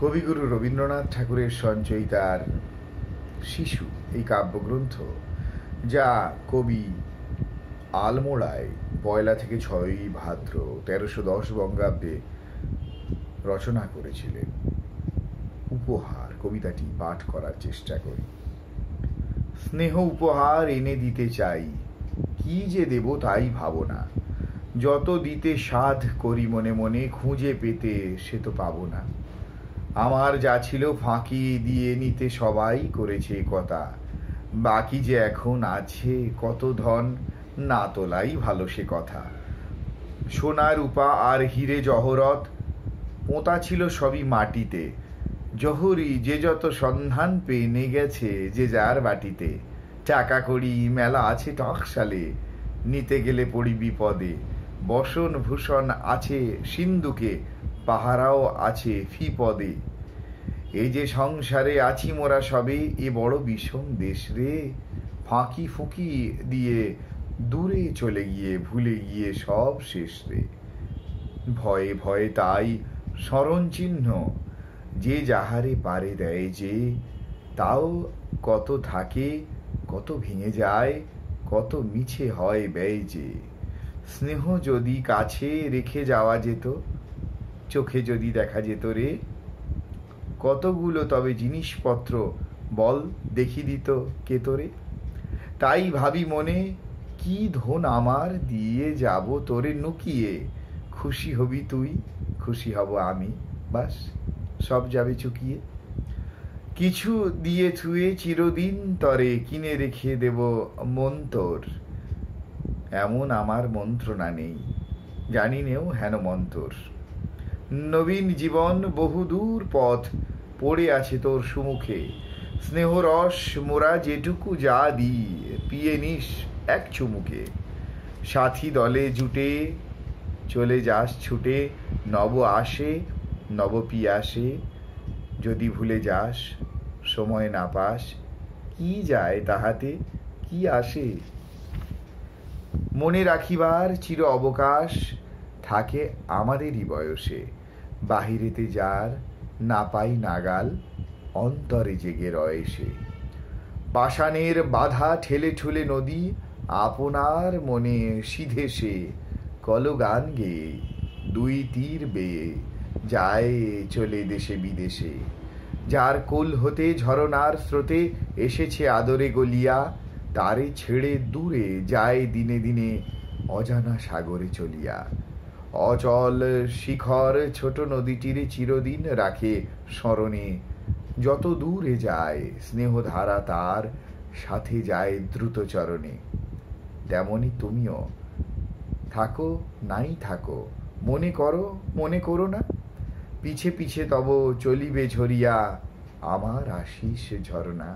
কবিগুরু রবীন্দ্রনাথ ঠাকুরের সঞ্চয়িতার শিশু এই কাব্যগ্রন্থ, যা কবি আলমোড়ায় 1 থেকে 6 ভাদ্র 1310 বঙ্গাব্দে রচনা করেছিলেন। উপহার কবিতাটি পাঠ করার চেষ্টা করি। স্নেহ উপহার এনে দিতে চাই, কি যে দেব তাই ভাবনা। যত দিতে সাধ করি মনে মনে, খুঁজে পেতে সে তো পাবো না। আমার যা ছিল ফাঁকি দিয়ে নিতে সবাই করেছে কথা, বাকি যে এখন আছে কত ধন, না তোলাই ভালো সে কথা। সোনা রূপা আর হিরে জহরত পোঁতা ছিল সবই মাটিতে, জহরি যে যত সন্ধান পেয়ে নে গেছে যে যার বাটিতে। টাকা কড়ি মেলা আছে টকশালে, নিতে গেলে পড়ি বিপদে। বসন ভূষণ আছে সিন্ধুকে, পাহারাও আছে ফি পদে। এই যে সংসারে আছি মোরা সবে, এ বড় বিষম দেশ রে। ফাঁকি ফুঁকি দিয়ে দূরে চলে গিয়ে ভুলে গিয়ে সব শেষ রে। ভয়ে ভয়ে তাই স্মরণ চিহ্ন, যে যাহারে পারে দেয় যে। তাও কত থাকে কত ভেঙে যায়, কত মিছে হয় ব্যয় যে। স্নেহ যদি কাছে রেখে যাওয়া যেত, চোখে যদি দেখা যেত রে। কতগুলো তবে জিনিসপত্র বল দেখি দিত কে তোরে। তাই ভাবি মনে, কি ধন আমার দিয়ে যাব তোরে নুকিয়ে। খুশি হবি তুই, খুশি হব আমি, বাস সব যাবে চুকিয়ে। কিছু দিয়ে থুয়ে চিরদিন তরে, কিনে রেখে দেব মন তোর। এমন আমার মন্ত্রণা নেই, জানি নেও হেন মন্তর। নবীন জীবন বহুদূর পথ পড়ে আছে তোর সুমুখে। স্নেহরস মোরা যেটুকু যা দিই, পিয়ে নিস এক চুমুকে। সাথী দলে জুটে চলে যাস ছুটে, নব আসে নব পিয়াসে। যদি ভুলে যাস সময় না পাস, কি যায় তাহাতে কি আসে। মনে রাখিবার চির অবকাশ থাকে আমাদেরই বয়সে। বাহিরেতে যার না পাই নাগাল, অন্তরে জেগে রয় সে। পাষাণের বাধা ঠেলে ঠুলে নদী, আপনার মনে সিধে সে। কলগান গেয়ে 2 তীর বেয়ে যায় চলে দেশে বিদেশে। যার কোল হতে ঝরনার স্রোতে এসেছে আদরে গলিয়া, তারে ছেড়ে দূরে যায় দিনে দিনে অজানা সাগরে চলিয়া। অচল শিখর ছোট নদীটিরে চিরদিন রাখে স্মরণে। যত দূরে যায় স্নেহধারা তার সাথে যায় দ্রুত চরণে। তেমনি তুমিও থাকো নাই থাকো, মনে করো মনে করো না। পিছে পিছে তব চলিবে ঝরিয়া আমার আশিস ঝরনা।